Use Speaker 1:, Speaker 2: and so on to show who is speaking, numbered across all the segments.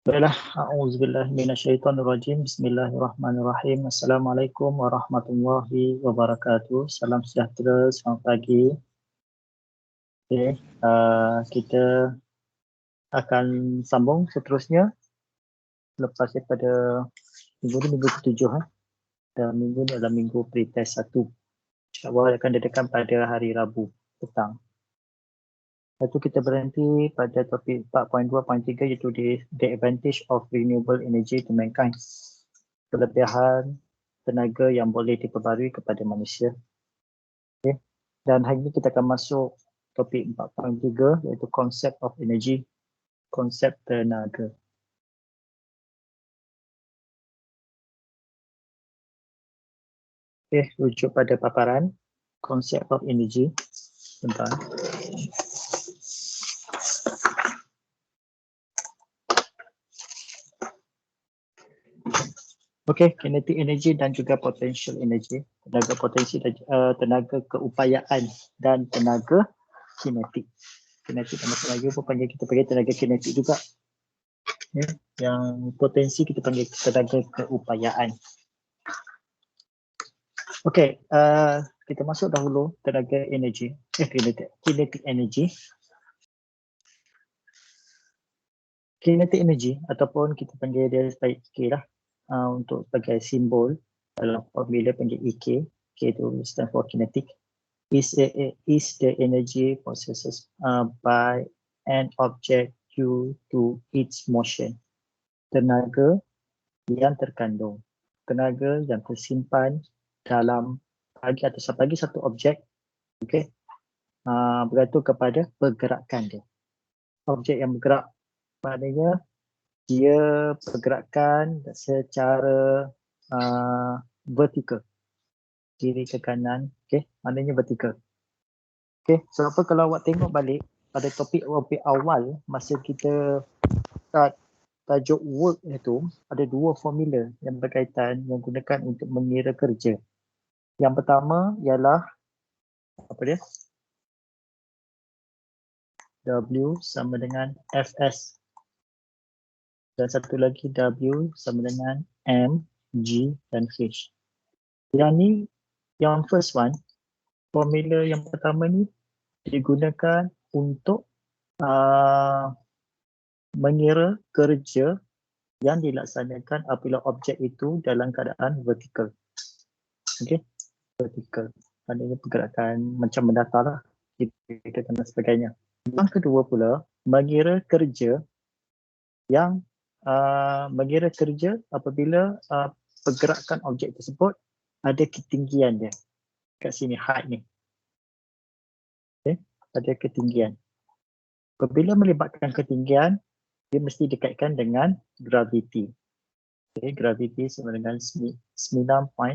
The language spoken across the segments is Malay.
Speaker 1: Baiklah, a'udzubillahi minasyaitonirrajim. Bismillahirrahmanirrahim. Assalamualaikum warahmatullahi wabarakatuh. Salam sejahtera, selamat pagi. Okey, kita akan sambung seterusnya lepas daripada minggu ni minggu ke-7 dan minggu ni adalah minggu pretest 1. InsyaAllah akan didekatkan pada hari Rabu petang. Lepas tu kita berhenti pada topik 4.2.3 iaitu the advantage of renewable energy to mankind. Kelebihan tenaga yang boleh diperbarui kepada manusia. Okay. Dan hari ini kita akan masuk topik 4.3 iaitu konsep of energy, konsep tenaga. Okay, rujuk pada paparan konsep of energy. Bentar. Okey, kinetic energy dan juga potential energy, tenaga potensi dan tenaga keupayaan dan tenaga kinetik. Kinetik dan tenaga pun kita panggil tenaga kinetik juga. Ya, yang potensi kita panggil tenaga keupayaan. Okey, kita masuk dahulu tenaga energy, kinetic energy. Kinetic energy ataupun kita panggil dia sebagai K lah. Untuk sebagai simbol dalam formula panggil EK, K itu stand for kinetic, is the energy possessed by an object due to its motion. Tenaga yang terkandung, tenaga yang tersimpan dalam bagi satu objek, okey, bergantung kepada pergerakan dia. Objek yang bergerak maknanya dia pergerakan secara vertikal, kiri ke kanan, okey, maknanya vertikal. Okey, so apa kalau awak tengok balik pada topik awal masa kita start tajuk work itu, ada dua formula yang berkaitan yang gunakan untuk mengira kerja. Yang pertama ialah apa dia? W sama dengan Fs. Dan satu lagi W sama dengan M, G dan H. Yang ni, yang first one, formula yang pertama ni digunakan untuk mengira kerja yang dilaksanakan apabila objek itu dalam keadaan vertikal. Okey, vertikal. Maknanya pergerakan macam mendatar lah, dan sebagainya. Yang kedua pula, mengira kerja yang mengira kerja apabila pergerakan objek tersebut ada ketinggian dia. Kat sini height ni. Okay, ada ketinggian. Apabila melibatkan ketinggian, dia mesti dikaitkan dengan graviti. Okay, graviti sama dengan 9.81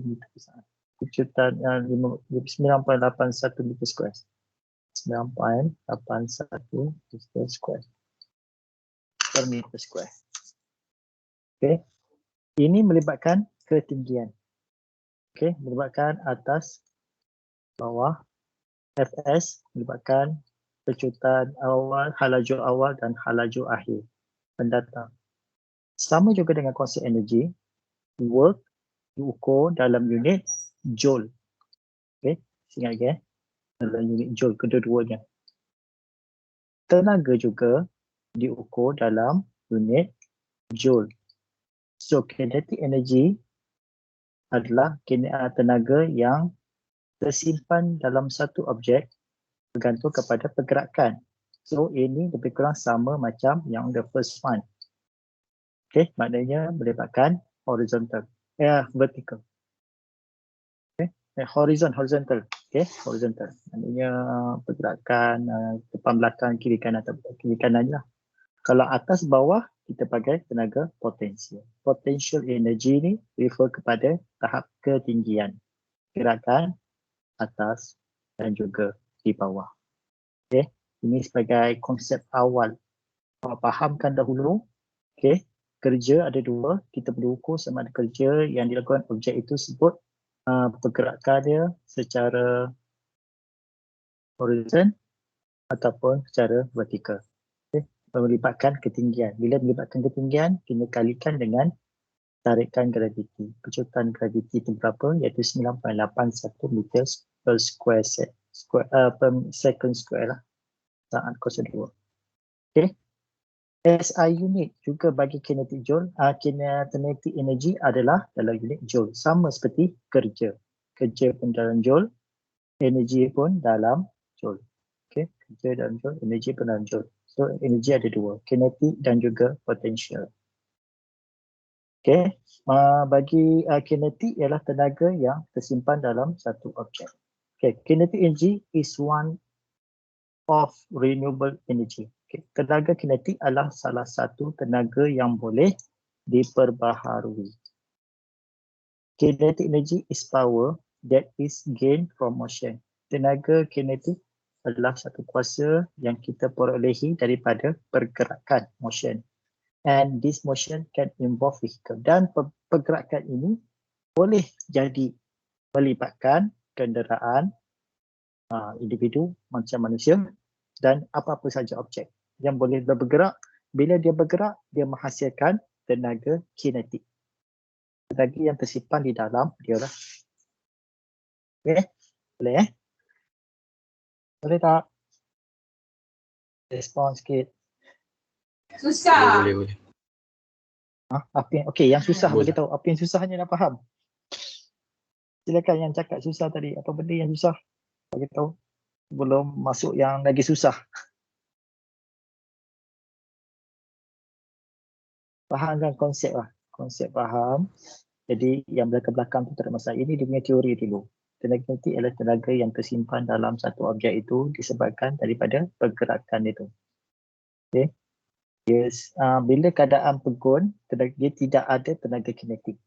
Speaker 1: meter per saat. Kejutan 9.81 meter square. 9.81 meter square per meter square. Okay. Ini melibatkan ketinggian. Okay, melibatkan atas, bawah, Fs melibatkan pecutan awal, halaju awal dan halaju akhir pendatang. Sama juga dengan konsep energi, work diukur dalam unit joule. Okay, ingat lagi dalam unit joule kedua-duanya. Tenaga juga diukur dalam unit joule. So kinetic energy adalah tenaga yang tersimpan dalam satu objek bergantung kepada pergerakan. So ini lebih kurang sama macam yang the first one. Okay, maknanya melibatkan horizontal, vertical. Okay, horizontal. Okay, horizontal. Maknanya pergerakan depan belakang kiri kanan atau kiri kanan lah. Kalau atas bawah kita pakai tenaga potensial. Potential energy ni refer kepada tahap ketinggian gerakan atas dan juga di bawah. Okay, ini sebagai konsep awal. Fahamkan dahulu. Okay, kerja ada dua. Kita perlu ukur sama ada kerja yang dilakukan objek itu sebut pergerakan dia secara horizon ataupun secara vertikal. Okay, melibatkan ketinggian. Bila melibatkan ketinggian, kena kalikan dengan tarikan graviti. Kecutan graviti itu berapa? Iaitu 9.81 meter per per second square lah. Saat 02. Okay. SI unit juga bagi kinetic joule. Kinetic energy adalah dalam unit joule. Sama seperti kerja. Kerja pun dalam joule. Energi pun dalam joule. Okay. Kerja dalam joule. Energi pun dalam joule. So, energi ada dua. Kinetic dan juga potential. Okay. Bagi kinetik ialah tenaga yang tersimpan dalam satu objek. Okay. Kinetic energy is one of renewable energy. Okay. Tenaga kinetik adalah salah satu tenaga yang boleh diperbaharui. Kinetic energy is power that is gained from motion. Tenaga kinetik adalah satu kuasa yang kita perolehi daripada pergerakan, motion. And this motion can involve vehicle. Dan pergerakan ini boleh jadi melibatkan kenderaan, individu macam manusia dan apa-apa saja objek yang boleh bergerak. Bila dia bergerak, dia menghasilkan tenaga kinetik. Tenaga yang tersimpan di dalam dia lah. Okay? Boleh Boleh tak? Respon sikit.
Speaker 2: Susah. Boleh.
Speaker 1: Okey, yang susah bagi tahu. Apa yang susahnya dah faham? Silakan yang cakap susah tadi. Apa benda yang susah? Bagi tahu. Belum masuk yang lagi susah. Faham kan konsep lah. Konsep faham. Jadi yang belakang-belakang tu tak ada masalah. Ini dia punya teori dulu. Tenaga kinetik adalah tenaga yang tersimpan dalam satu objek itu disebabkan daripada pergerakan itu. Okey. Yes. Bila keadaan pegun, dia tidak ada tenaga kinetik.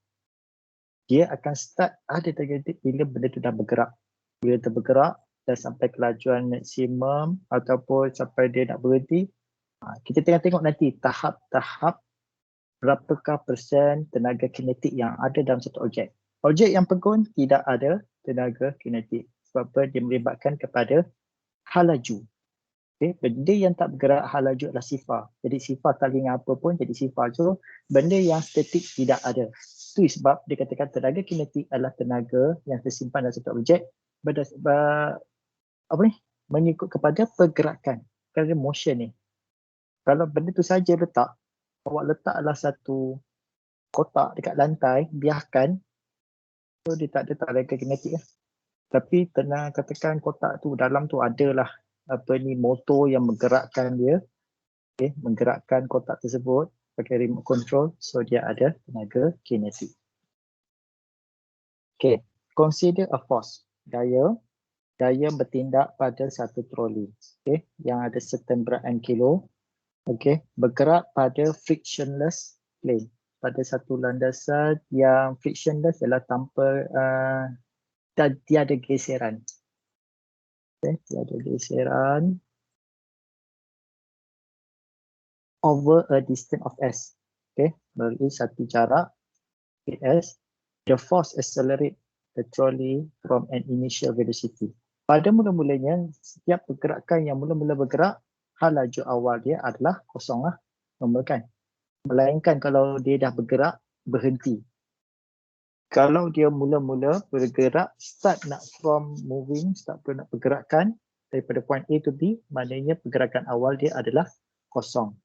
Speaker 1: Dia akan start ada tenaga kinetik bila benda itu dah bergerak. Bila dia bergerak dah sampai kelajuan maksimum ataupun sampai dia nak berhenti, kita tengok nanti tahap-tahap berapakah persen tenaga kinetik yang ada dalam satu objek. Objek yang pegun tidak ada tenaga kinetik. Sebab apa? Dia melibatkan kepada hal laju. Okay. Benda yang tak bergerak hal laju adalah sifar. Jadi sifar kali dengan apa pun jadi sifar. So benda yang statik tidak ada. Itu sebab dia katakan tenaga kinetik adalah tenaga yang tersimpan dalam satu objek mengikut kepada pergerakan. Kerana motion ni. Kalau benda tu saja letak, awak letaklah satu kotak dekat lantai, biarkan. So dia tak ada tenaga kinetik lah. Tapi katakan kotak tu dalam tu adalah motor yang menggerakkan dia, okay, menggerakkan kotak tersebut pakai remote control, so dia ada tenaga kinetik. Okay, consider a force, daya bertindak pada satu troli, okay, yang ada certain berat n kilo, okay, bergerak pada frictionless plane, pada satu landasan yang frictionless ialah tanpa tiada geseran. Okay, tiada geseran over a distance of s. Okay, melalui satu jarak s. The force accelerate the trolley from an initial velocity. Pada mula-mulanya, setiap pergerakan yang mula-mula bergerak, hal laju awal dia adalah kosong lah, normal kan. Melainkan kalau dia dah bergerak, berhenti. Kalau dia mula-mula bergerak, start nak pergerakan daripada point A to B, maknanya pergerakan awal dia adalah kosong.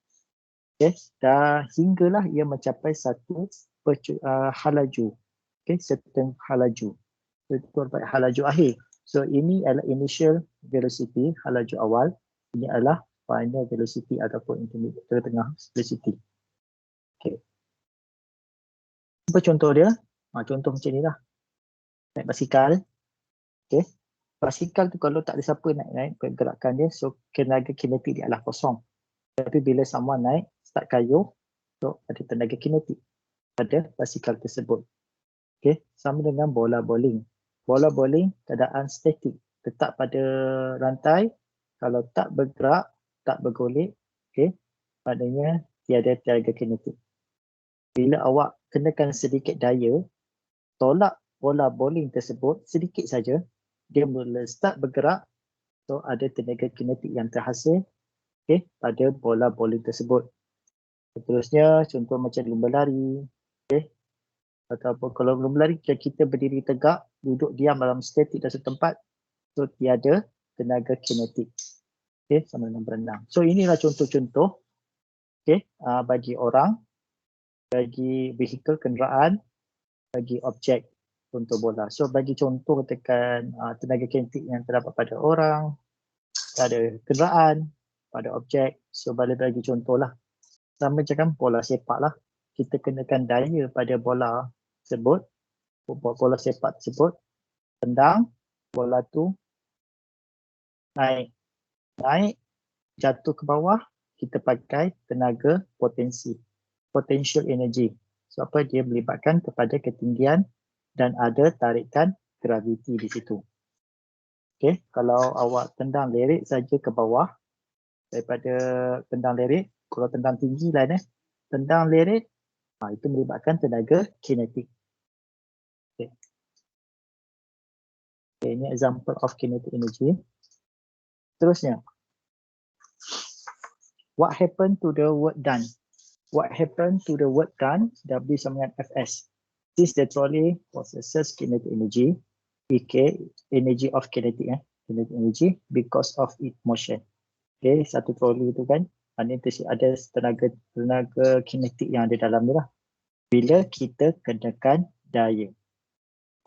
Speaker 1: Okay, dah hinggalah ia mencapai satu hal laju. Okay, certain hal laju. So, itu adalah hal laju akhir. So, ini adalah initial velocity, hal laju awal. Ini adalah final velocity ataupun intermediate, tengah velocity. Okay. Apa contoh dia? Contoh macam ni lah. Naik basikal. Okay. Basikal tu kalau tak ada siapa naik pergerakan dia, so tenaga kinetik dia adalah kosong. Tapi bila someone naik, start kayuh, so ada tenaga kinetik pada basikal tersebut. Okay. Sama dengan bola bowling. Bola bowling keadaan statik, tetap pada rantai. Kalau tak bergerak, tak bergolek, okay, maknanya tiada tenaga kinetik. Bila awak kenakan sedikit daya, tolak bola bowling tersebut sedikit saja, dia mula start bergerak, so ada tenaga kinetik yang terhasil, okay, pada bola bowling tersebut. Seterusnya contoh macam lumba lari, okay, ataupun kalau lumba lari kita berdiri tegak, duduk diam dalam statik dan setempat, so tiada tenaga kinetik, okay, sama dengan berenang. So inilah contoh-contoh, okay, bagi orang, bagi vehikel kenderaan, bagi objek contoh bola. So bagi contoh tekan tenaga kinetik yang terdapat pada orang, pada kenderaan, pada objek. So boleh bagi contoh lah. Sama macam bola sepak lah. Kita kenakan daya pada bola tersebut, bola sepak tersebut, tendang, bola tu naik, jatuh ke bawah, kita pakai tenaga potensi, potential energy. So apa, dia melibatkan kepada ketinggian dan ada tarikan graviti di situ. Okay, kalau awak tendang lerik saja ke bawah, daripada tendang lerik, kalau tendang tinggi lah tendang lerik, itu melibatkan tenaga kinetik. Okay. Okay, ini example of kinetic energy. Terusnya, what happened to the work done? What happened to the work done? W sama dengan Fs. Since the trolley possesses kinetic energy, EK, energy of kinetic, kinetic energy because of its motion. Okay, satu trolley itu kan, ada tenaga kinetik yang ada dalam dia lah. Bila kita kenakan daya.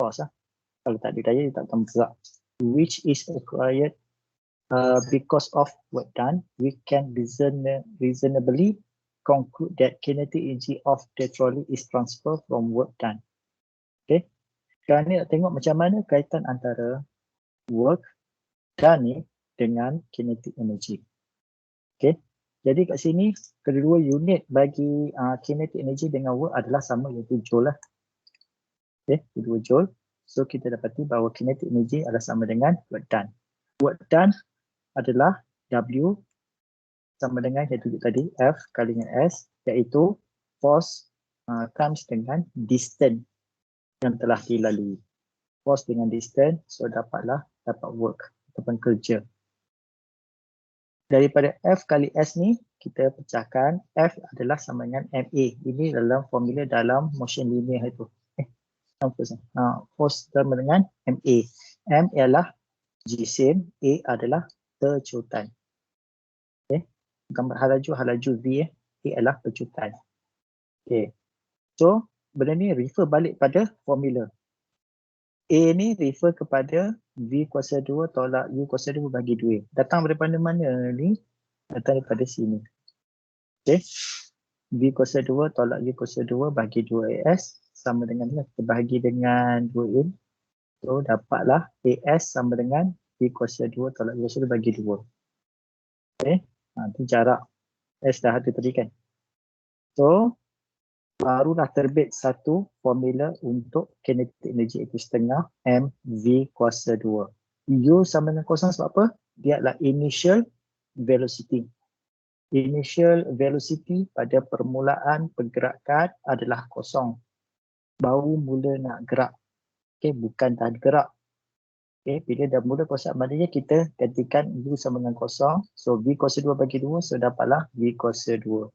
Speaker 1: Force lah. Kalau tak ada daya, dia tak akan bergerak. Which is acquired because of work done, we can reasonably conclude that kinetic energy of the trolley is transferred from work done. Okay. Sekarang ni nak tengok macam mana kaitan antara work done ni dengan kinetic energy. Okay. Jadi kat sini, kedua unit bagi kinetic energy dengan work adalah sama, iaitu joule lah. Okay, kedua joule. So kita dapati bahawa kinetic energy adalah sama dengan work done. Work done adalah W sama dengan yang tunjuk tadi, F kali dengan S, iaitu force times dengan distance yang telah dilalui. Force dengan distance, so dapat work ataupun kerja. Daripada F kali S ni, kita pecahkan, F adalah sama dengan MA. Ini dalam formula dalam motion linear itu. Force sama dengan MA. M ialah jisim, A adalah pecutan. Okay. Gambar halaju V, A adalah pecutan. Okay. So, benda ni refer balik pada formula. A ni refer kepada V kuasa 2 tolak U kuasa 2 bagi 2. Datang daripada mana ni? Datang daripada sini. Okay. V kuasa 2 tolak U kuasa 2 bagi 2 AS sama dengan ni. Kita bahagi dengan 2 in. So, dapatlah AS sama dengan V kuasa 2 tolak U kuasa 2 bagi 2. Okay. Itu jarak S dah ada tadi kan. So, barulah terbit satu formula untuk kinetic energy, iaitu setengah mv kuasa 2. U sama dengan kosong sebab apa? Dia adalah initial velocity. Initial velocity pada permulaan pergerakan adalah kosong. Baru mula nak gerak. Okay, bukan dah gerak. Okay, bila dah mula kosong, maknanya kita gantikan U sama dengan kosong. So, V kuasa 2 bagi 2, so dapatlah V kuasa 2.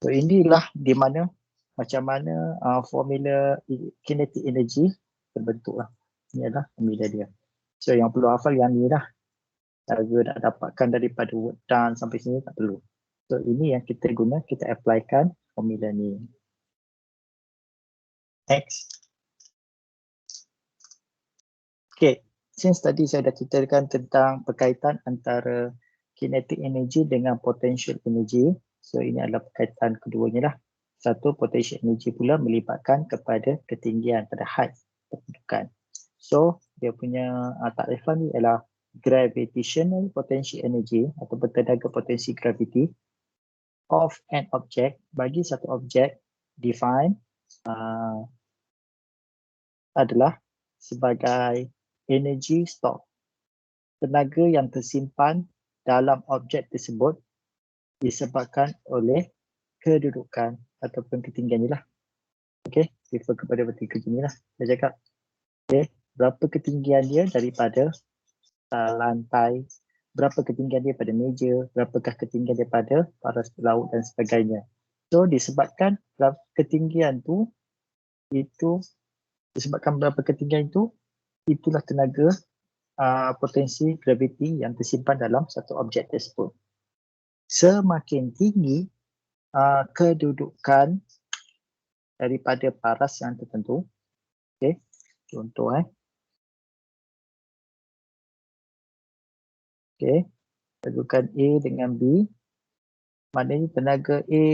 Speaker 1: So, inilah di mana macam mana formula kinetic energy terbentuk lah. Ini adalah formula dia. So, yang perlu hafal yang ni lah. Cara nak dapatkan daripada work done sampai sini tak perlu. So, ini yang kita guna, kita applykan formula ni. Next. Okay, since tadi saya dah ceritakan tentang berkaitan antara kinetic energy dengan potential energy. So, ini adalah berkaitan keduanya lah. Satu, potential energy pula melibatkan kepada ketinggian, pada height kedudukan. So, dia punya takrifan ni ialah gravitational potential energy atau tenaga potensi gravity of an object, bagi satu objek define adalah sebagai energy stored, tenaga yang tersimpan dalam objek tersebut disebabkan oleh kedudukan ataupun ketinggian ni lah. Okay, refer kepada vertical ni lah. Saya cakap, okay, berapa ketinggian dia daripada lantai berapa ketinggian dia pada meja, berapakah ketinggian dia pada paras laut dan sebagainya. So disebabkan ketinggian tu, itu disebabkan berapa ketinggian itu, itulah tenaga potensi graviti yang tersimpan dalam satu objek tersebut. Semakin tinggi kedudukan daripada paras yang tertentu, okey, contoh okey, kedudukan A dengan B, maknanya tenaga A,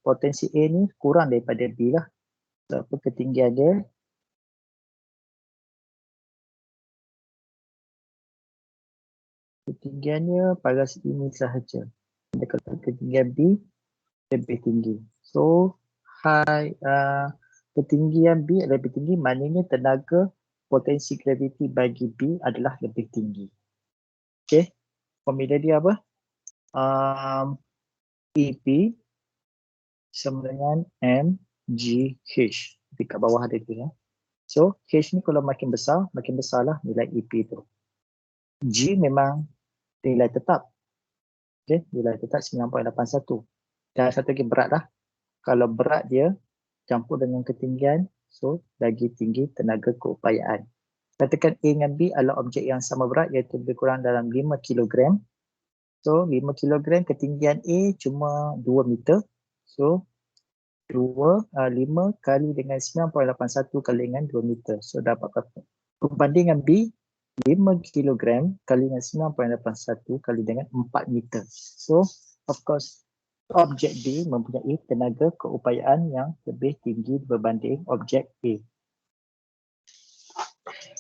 Speaker 1: potensi A ni kurang daripada B lah. Berapa ketinggian dia? Ketinggiannya paras ini sahaja. Kalau ketinggian B lebih tinggi. So, ketinggian B lebih tinggi, maknanya tenaga potensi graviti bagi B adalah lebih tinggi. Okey, formula dia apa? EP sama dengan mgh. Dekat bawah ada dia. So, H ni kalau makin besarlah nilai EP tu. G memang nilai tetap. Okey, nilai tetap 9.81. Dan satu lagi berat lah. Kalau berat dia campur dengan ketinggian, so lagi tinggi tenaga keupayaan. Katakan A dengan B adalah objek yang sama berat, iaitu lebih kurang dalam 5 kg. So 5 kg, ketinggian A cuma 2 meter. So 5 kali dengan 9.81 kali dengan 2 meter. So dapat berapa? Berbanding dengan B, 5 kg kali dengan 9.81 kali dengan 4 meter. So of course objek B mempunyai tenaga keupayaan yang lebih tinggi berbanding objek A.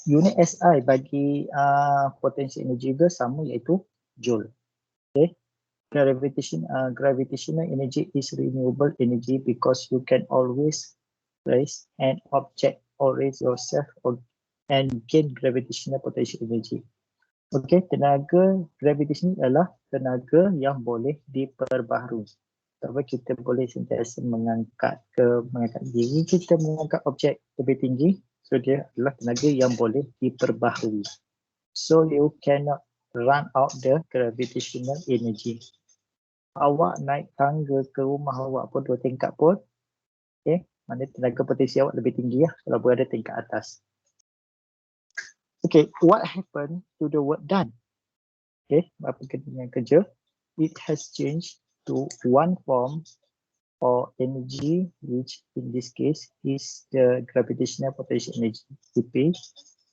Speaker 1: Unit SI bagi potensi energi juga sama, iaitu joule. Okay. Gravitational energy is renewable energy because you can always raise an object or raise yourself and gain gravitational potential energy. Okey, tenaga gravitasi adalah tenaga yang boleh diperbaharui. Sebab kita boleh sentiasa mengangkat diri kita, mengangkat objek lebih tinggi. So dia adalah tenaga yang boleh diperbaharui. So you cannot run out the gravitational energy. Awak naik tangga ke rumah awak pun 2 tingkat pun, okay, mana tenaga potensi awak lebih tinggi lah kalau berada tingkat atas. Okay, what happened to the work done? Okay, apa ketinggian kerja? It has changed to one form or energy, which in this case is the gravitational potential energy, EP,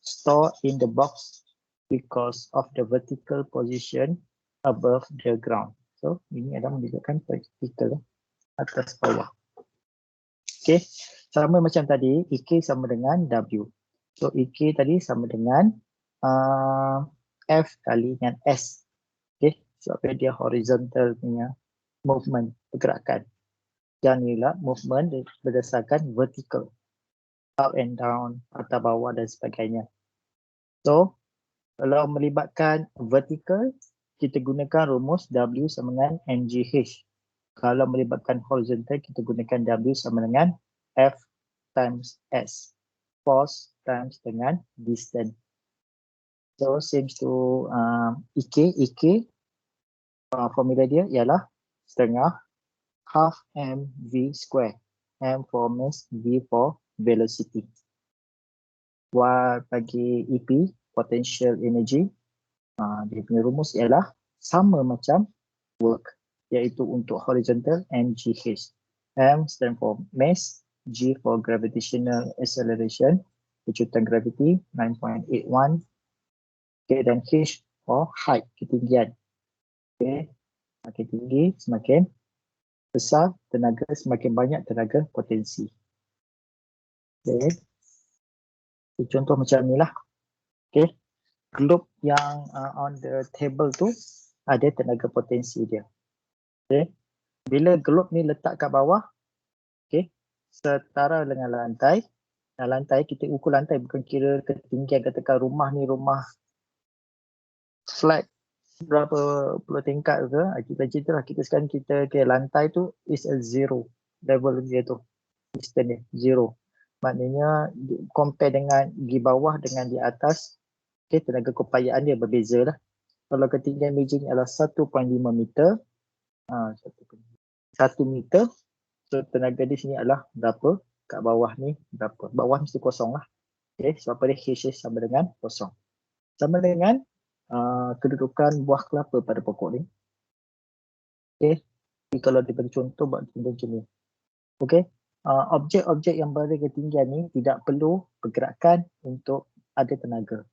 Speaker 1: stored in the box because of the vertical position above the ground. So ini adalah menunjukkan vertical atas bawah. Okay, sama macam tadi, EK sama dengan W. So EK tadi sama dengan F kali dengan S. Okay, sebab dia horizontal punya movement, pergerakan. Yang ni lah movement berdasarkan vertical, up and down, atas bawah dan sebagainya. So kalau melibatkan vertical, kita gunakan rumus W sama dengan mgh. Kalau melibatkan horizontal, kita gunakan W sama dengan F times S. Force times dengan distance. So seems to EK, formula dia ialah setengah half mv square. M for mass, V for velocity. While bagi EP, potential energy, dia punya rumus ialah sama macam work, iaitu untuk horizontal mgh. M stand for mass, G for gravitational acceleration, kecutan graviti 9.81. Okay, dan H for height, ketinggian. Okay, makin tinggi semakin besar tenaga, semakin banyak tenaga potensi. Okay. Contoh macam ni lah. Okay. Globe yang on the table tu ada tenaga potensi dia. Okay. Bila globe ni letak kat bawah, okay, setara dengan lantai. Lantai, kita ukur lantai bukan kira ketinggian, katakan rumah ni rumah flat berapa puluh tingkat ke, kita ceritalah kita sekarang kita lantai tu is a zero level dia tu, distance dia zero, maknanya compare dengan di bawah dengan di atas, okay, tenaga keupayaan dia berbeza lah. Kalau ketinggian meja ni adalah 1.5 meter, 1 meter, so tenaga di sini adalah berapa? Kat bawah ni berapa? Bawah mesti kosong lah. Okay, sebab pada H sama dengan kosong. Sama dengan kedudukan buah kelapa pada pokok ni. Okay, jadi kalau diberi contoh buat contoh macam ni. Okay, objek-objek yang berada ketinggian ni tidak perlu pergerakan untuk ada tenaga.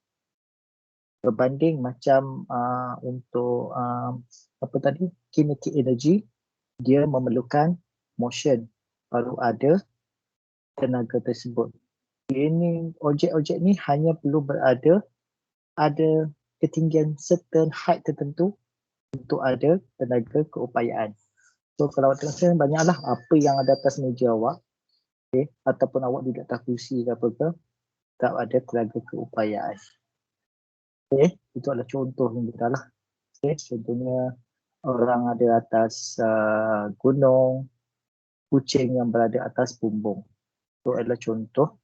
Speaker 1: Berbanding macam untuk apa tadi, kinetic energy, dia memerlukan motion baru ada tenaga tersebut. Ini objek-objek ni hanya perlu berada ada ketinggian certain height tertentu untuk ada tenaga keupayaan. So kalau awak tengok banyaklah apa yang ada atas meja awak, okay, ataupun awak duduk atas kursi ke apa ke, tak ada tenaga keupayaan. Okay, itu adalah contoh yang kita lah. Okay, contohnya orang ada atas gunung, kucing yang berada atas bumbung. Itu adalah contoh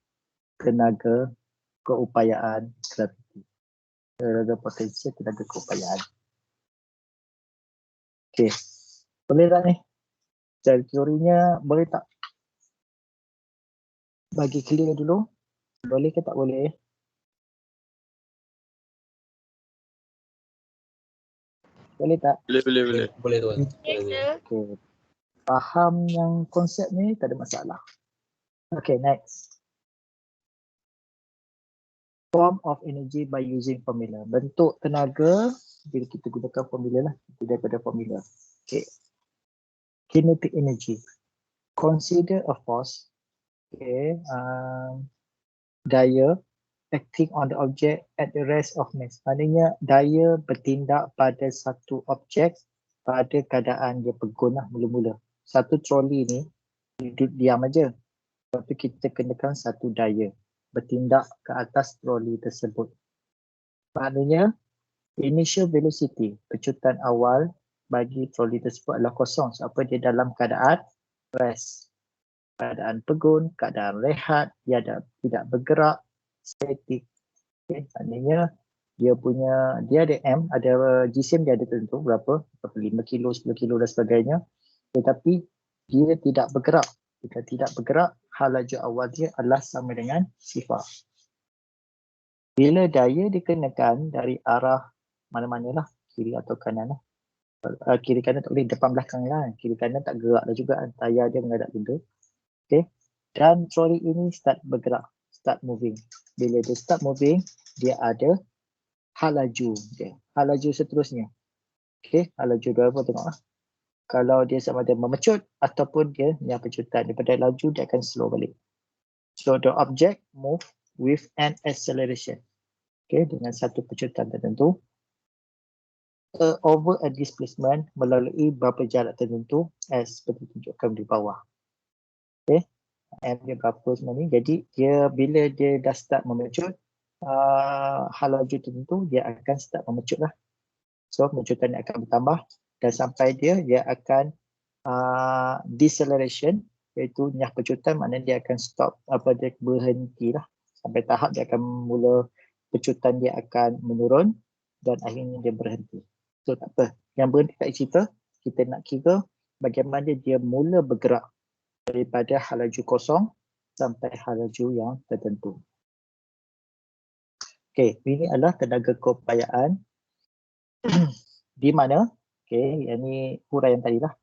Speaker 1: tenaga keupayaan graviti. Tenaga potensi, tenaga keupayaan. Okay, boleh tak ni? Dari teorinya boleh tak? Bagi clear dulu. Boleh ke tak boleh? Boleh tak?
Speaker 2: Boleh tuan.
Speaker 1: Okay. Faham yang konsep ni tak ada masalah. Okay, next. Form of energy by using formula. Bentuk tenaga bila kita gunakan formula lah. Itu daripada formula. Okay. Kinetic energy. Consider a force. Okay. Daya acting on the object at the rest of mass. Maknanya daya bertindak pada satu objek pada keadaan dia pegun lah mula-mula. Satu troli ni duduk diam aja. Lepas tu kita kenakan satu daya bertindak ke atas troli tersebut. Maknanya initial velocity, pecutan awal bagi troli tersebut adalah kosong sebab dia dalam keadaan rest. Keadaan pegun, keadaan rehat, dia tidak bergerak, statik. Okay, maknanya dia ada M, ada jisim dia ada tentu berapa, 5 kilo, 10 kilo dan sebagainya. Tetapi dia tidak bergerak. Jika tidak bergerak, hal laju awal dia adalah sama dengan sifar. Bila daya dikenakan dari arah mana-mana lah, kiri atau kanan lah. Kiri kanan tak boleh, depan belakang lah. Kiri kanan tak gerak lah juga, tayar dia menghadap pintu. Okay. Dan troli ini start bergerak, start moving. Bila dia start moving, dia ada hal laju dia. Hal laju seterusnya. Okay, hal laju berapa tengoklah. Kalau dia sama ada memecut ataupun dia yang pecutan. Daripada laju dia akan slow balik. So the object move with an acceleration. Okay, dengan satu pecutan tertentu. Over a displacement melalui beberapa jarak tertentu as seperti tunjukkan di bawah. Okay. M dia berapa sebenarnya. Jadi dia bila dia dah start memecut, hal laju tertentu dia akan start memecut lah. So pemecutan dia akan bertambah dan sampai dia akan deceleration, iaitu nyah pecutan, maknanya dia akan stop, dia berhenti lah. Sampai tahap dia akan mula pecutan dia akan menurun dan akhirnya dia berhenti. So tak apa. Yang berhenti tak cerita, kita nak kira bagaimana dia mula bergerak daripada hal laju kosong sampai hal laju yang tertentu. Okey, ini adalah tenaga keupayaan di mana, okey, yang ni huraian tadi lah.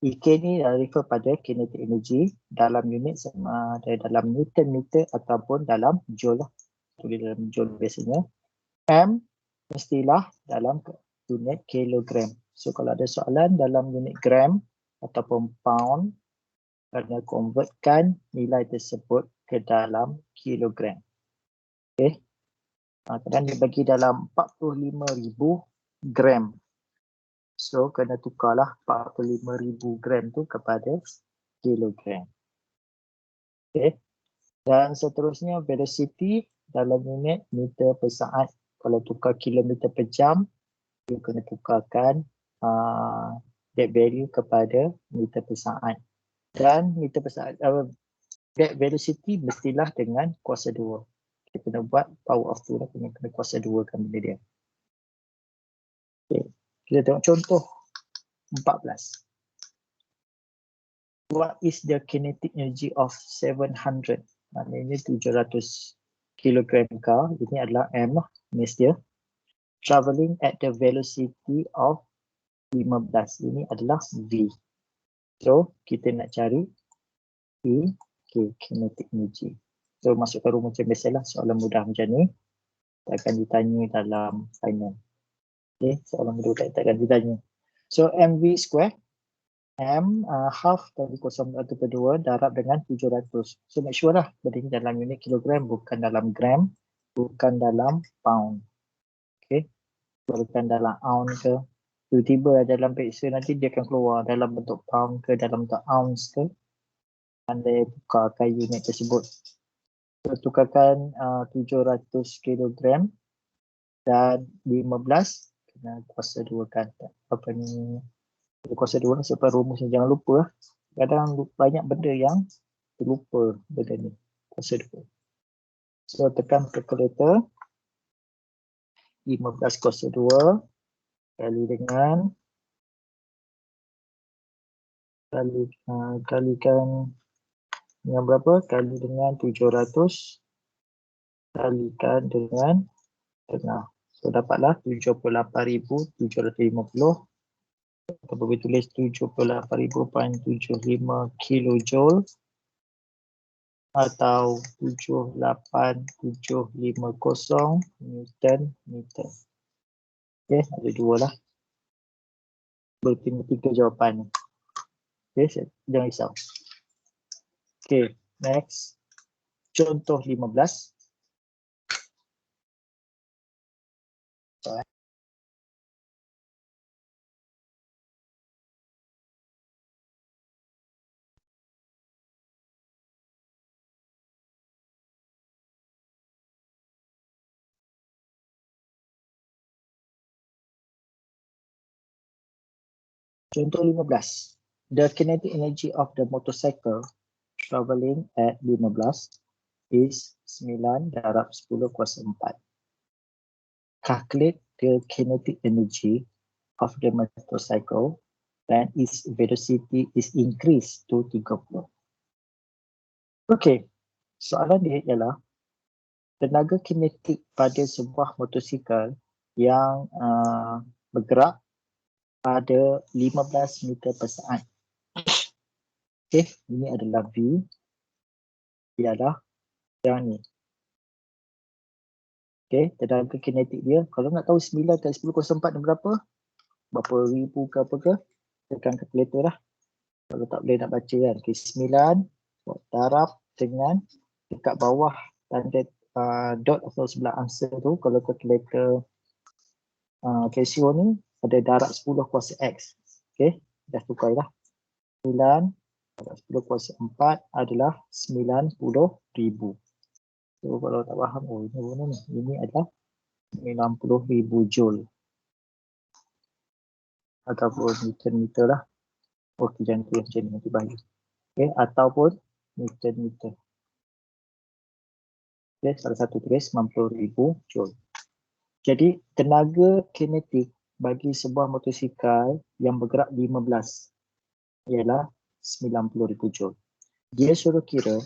Speaker 1: EK ni refer pada kinetic energy dalam unit sama ada dalam Newton meter ataupun dalam joule lah. Tulis dalam joule biasanya. M mestilah dalam unit kilogram. So kalau ada soalan dalam unit gram ataupun pound, kena convertkan nilai tersebut ke dalam kilogram. Okay. Kadang dia bagi dalam 45,000 gram. So kena tukarlah 45,000 gram tu kepada kilogram. Okay. Dan seterusnya velocity dalam unit meter per saat. Kalau tukar kilometer per jam, dia kena tukarkan that value kepada meter per saat. Dan meter per saat, that velocity mestilah dengan kuasa 2. Kita kena buat power of 2 lah, kena kuasa 2 kan benda dia. Kita tengok contoh 14. What is the kinetic energy of 700? Maknanya 700 kilogram car. Ini adalah M, mass dia. Travelling at the velocity of 15. Ini adalah V. So, kita nak cari E, kinetic energy. So, masukkan rumus macam biasalah. Soalan mudah macam ni. Akan ditanya dalam final. Okay, soalan mudah tak akan ditanya. So, MV square. M half dari 0.1/2 darab dengan 700. So make sure lah benda ni dalam unit kilogram, bukan dalam gram, bukan dalam pound. Okay, bukan dalam ounce ke. Tiba-tiba dalam peksa nanti dia akan keluar dalam bentuk pound ke, dalam bentuk ounce ke. Anda tukarkan unit tersebut. So tukarkan 700 kilogram dan 15 kena kuasa 2 kan. Apa ni? Kuasa 2 sebab rumusnya jangan lupa lah. Kadang banyak benda yang terlupa benda ni. Kuasa 2. So tekan kalkulator. 15 kuasa 2 kali dengan kalikan dengan berapa? Kali dengan 700 kalikan dengan tengah. So dapatlah 78,750. Kita boleh tulis 78,000.75 kilojoule atau 78,750 Newton meter. Okay, ada dua lah. Berarti 3 jawapan. Okay, jangan risau. Okay, next. Contoh 15. Contoh 15. The kinetic energy of the motorcycle travelling at 15 is 9 darab 10 kuasa 4. Calculate the kinetic energy of the motorcycle when its velocity is increased to 30. Okay, soalan dia ialah tenaga kinetik pada sebuah motosikal yang bergerak pada 15 meter per saat. Okay, ini adalah V. Ialah yang ni. Okay, tenaga kinetik dia. Kalau nak tahu 9 kali 10 kuasa 4 ni berapa? Berapa ribu ke apa ke? Tekan kalkulator lah. Kalau tak boleh nak baca kan. Okay, 9 darab dengan dekat bawah tanda dot atau sebelah answer tu. Kalau kalkulator Casio ni ada darab 10 kuasa X. Okay, dah tukar lah. 9 darab 10 kuasa 4 adalah 90,000. So kalau tak faham, oh ini mana ni? Ini adalah 90,000 joule. Ataupun Newton-meter lah. Okey, jangan tulis macam ni, nanti bahaya. Okay, ataupun Newton-meter. Okay, salah satu tulis 90,000 joule. Jadi tenaga kinetik bagi sebuah motosikal yang bergerak 15 ialah 90,000 joule. Dia suruh kira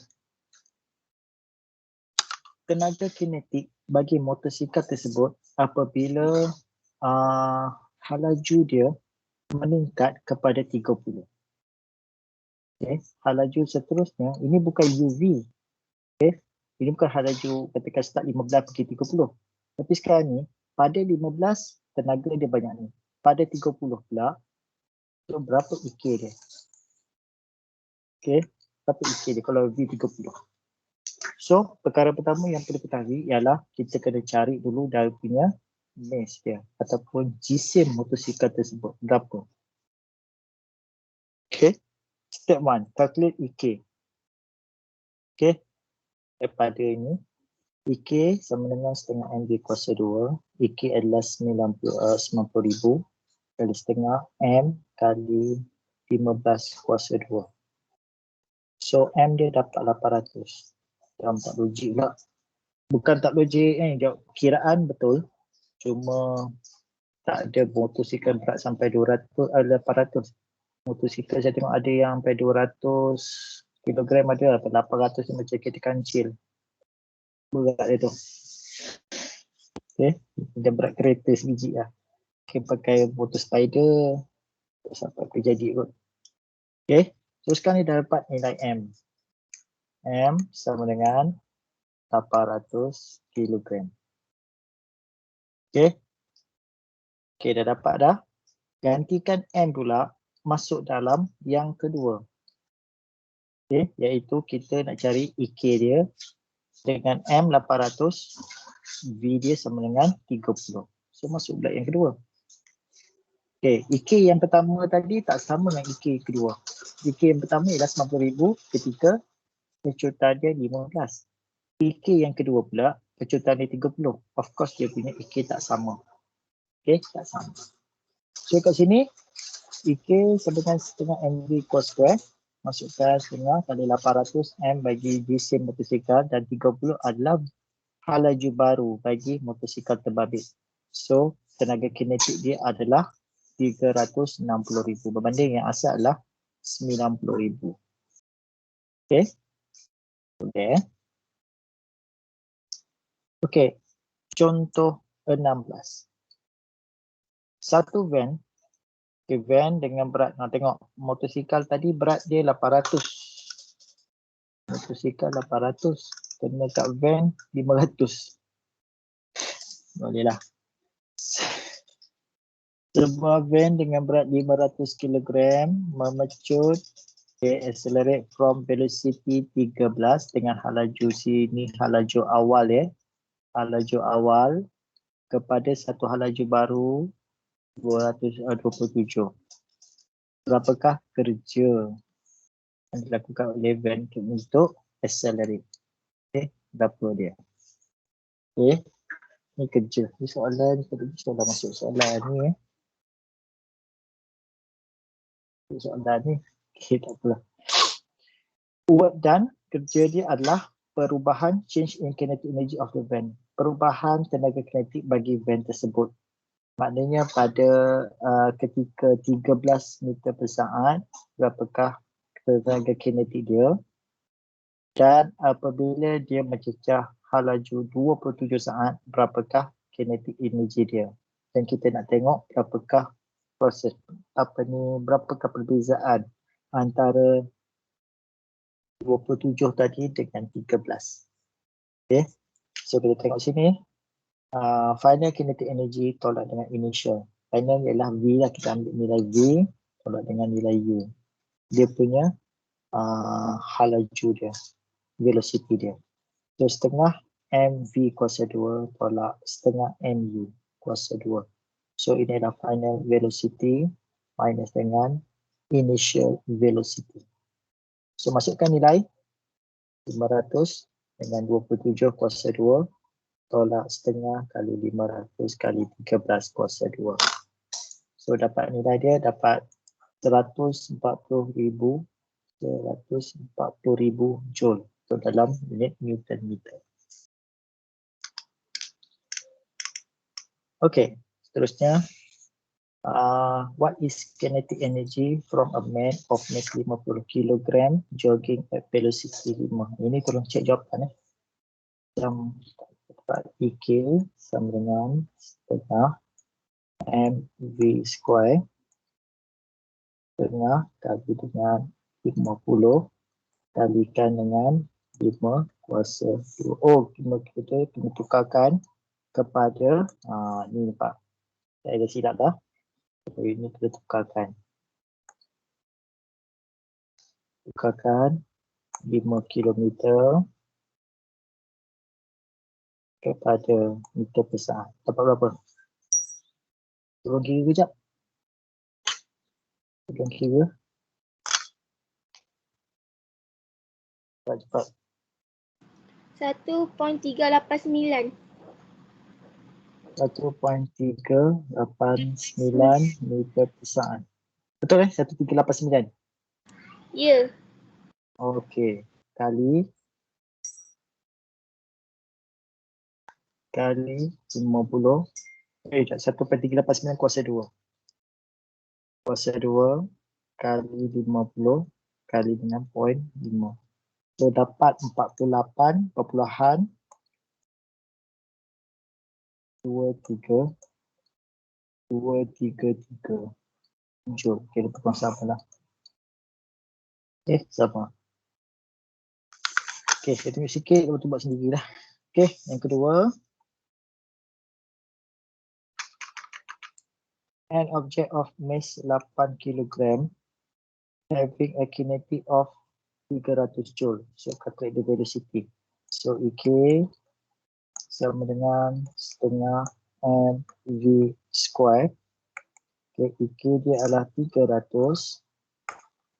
Speaker 1: tenaga kinetik bagi motosikal tersebut apabila halaju dia meningkat kepada 30. Okay. Halaju seterusnya, ini bukan UV. Okay. Ini bukan halaju ketika start 15 pergi 30. Tapi sekarang ni, pada 15, tenaga dia banyak ni. Pada 30 pula, so berapa IK dia? Okay. Berapa IK dia kalau V30? So, perkara pertama yang perlu ketahui ialah kita kena cari dulu dari punya mass dia ataupun jisim motosikal tersebut. Berapa? Okay. Step 1, calculate EK. Okay. Daripada ini, EK sama dengan setengah MV kuasa 2. EK adalah 90,000 kali setengah M kali 15 kuasa 2. So, M dia dapat 800. Dalam tak logik lah. Bukan tak logik, jawab kiraan betul. Cuma Tak ada motosikal berat sampai 800. Motosikal saya tengok ada yang sampai 200 kilogram, ada 800 yang macam kereta kancil. Berat dia tu. Okay. Dia berat kereta sebiji lah. Okay, pakai motor spider. Sampai terjadi kot. Okay. So sekarang ni dah dapat nilai M. M sama dengan 800 kilogram. Okay. Okay, dah dapat dah. Gantikan M pula masuk dalam yang kedua. Okay, iaitu kita nak cari EK dia dengan M 800, V dia sama dengan 30. So masuk pula yang kedua. Okay, EK yang pertama tadi tak sama dengan EK kedua. EK yang pertama ialah 90,000 ketika pecutan dia 15. EK yang kedua pula pecutan dia 30. Of course dia punya EK tak sama. Okay, tak sama. So kat sini EK sama dengan setengah MV cos square. Masukkan setengah kali 800 M bagi jisim motosikal dan 30 adalah halaju baru bagi motosikal terbabit. So tenaga kinetik dia adalah 360,000 berbanding yang asal adalah 90,000. Okay. Okay. Okay. Contoh 16. Satu van. Okay, van dengan berat. Nah, tengok motosikal tadi berat dia 800. Motosikal 800. Kena kat van 500. Boleh lah. Sebuah van dengan berat 500 kg memecut, okay, accelerate from velocity 13 dengan halaju sini, halaju awal ya. Halaju awal kepada satu halaju baru 227. Berapakah kerja yang dilakukan oleh van untuk accelerate? Okay, berapa dia? Okay, ni kerja. Ni soalan, soalan masuk soalan ni soalan ni. Okay, tak apalah. Work done, kerja dia adalah perubahan change in kinetic energy of the van. Perubahan tenaga kinetik bagi van tersebut. Maknanya pada ketika 13 meter per saat, berapakah tenaga kinetik dia. Dan apabila dia mencecah halaju 27 saat, berapakah kinetic energy dia. Dan kita nak tengok berapakah proses, berapakah perbezaan antara 27 tadi dengan 13. Okay. So kita tengok sini. Final kinetic energy tolak dengan initial. Final ialah V lah, kita ambil nilai V tolak dengan nilai U. Dia punya halaju dia, velocity dia. So setengah MV kuasa 2 tolak setengah MU kuasa 2. So ini adalah final velocity minus dengan initial velocity. So masukkan nilai 500 dengan 27 kuasa 2 tolak setengah kali 500 kali 13 kuasa 2. So dapat nilai dia dapat 140,000 joule. So dalam unit Newton meter. Okay, seterusnya. What is kinetic energy from a man of mass 50 kg jogging at velocity 5? Ini tolong cek jawapan. Yang EK sama dengan setengah MV square setengah kali dengan 50 kalikan dengan 5 kuasa 2. Oh, kita kena tukarkan kepada ni Pak. Saya dah silap dah. So, ini kita tukarkan. Tukarkan 5 km kepada meter per saat. Dapat berapa? Turun kiri kejap. Turun kiri. Cepat.
Speaker 3: 1.389.
Speaker 1: 1.389 meter per saat. Betul 1.389?
Speaker 3: Ya.
Speaker 1: Okey. Kali 50 1/389 kuasa 2. Kuasa 2 kali 50 kali dengan 0.5. So dapat 48.233 joule. Okay, kita tukar sama lah. Sama. Okay, saya tengok sikit, lepas tu buat sendiri lah. Okay, yang kedua. An object of mass 8 kg having a kinetic of 300 joule. So, calculate the velocity. So, EK sama dengan setengah mv square. Okay, EK dia adalah 300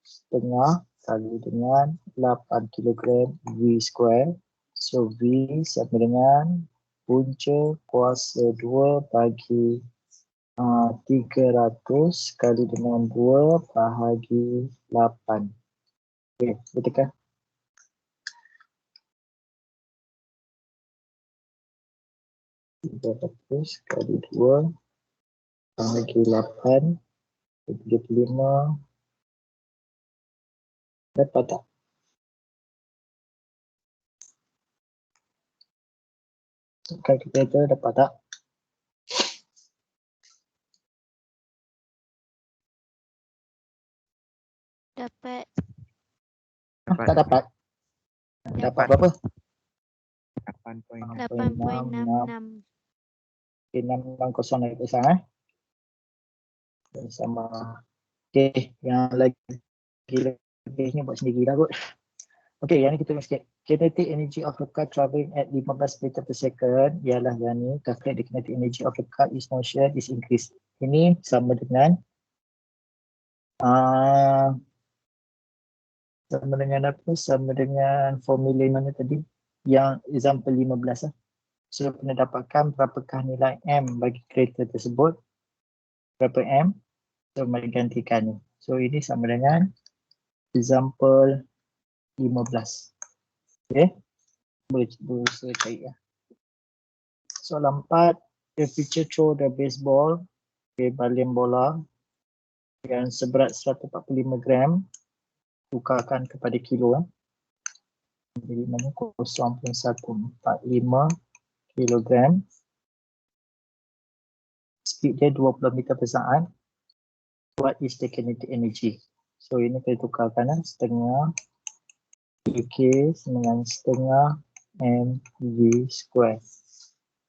Speaker 1: setengah kali dengan 8 kg V square. So V sama dengan punca kuasa 2 bagi 300 kali dengan 2 bahagi 8. Okay, betul kan? Kali 2 bahagi 8 35. Dapat tak? Kalkulator dapat tak?
Speaker 3: Dapat.
Speaker 1: Tak dapat. Dapat berapa?
Speaker 3: 8.66.
Speaker 1: Okay, 6 naik ke sana. Sama. Okay, yang lebihnya buat sendiri lah kot. Okay, yang ni kita tengok sikit. Kinetic energy of a car travelling at 15 meter per second ialah yang ni. Calculate the kinetic energy of a car is motion is increased. Ini sama dengan Sama dengan formula mana tadi? Yang example 15 lah. So, kena dapatkan berapakah nilai M bagi kereta tersebut. Berapa M? So, mari gantikan ni. So, ini sama dengan example 15. Okay. Boleh saya cari lah. Soalan 4. The pitcher throw the baseball. Okay, balian bola. Yang seberat 145 gram. Tukarkan kepada kilo. Jadi mana 0.145 kilogram. Speed dia 20 meter per saat. What is the kinetic energy? So ini kita tukarkan lah. Setengah EK dengan setengah mv square.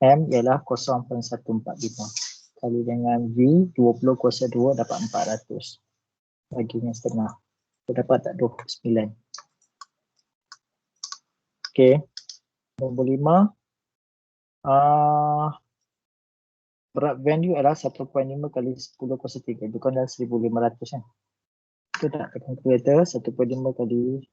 Speaker 1: M ialah 0.145 kali dengan V 20 kuasa 2 dapat 400. Baginya setengah. Kita dapat tak 29. Okay. Nombor 5. Berat van dia adalah 1.5 kali 10 kuasa 3. Itu kan dah 1500 kan. Kita tak akan kalkulator 1.5 kali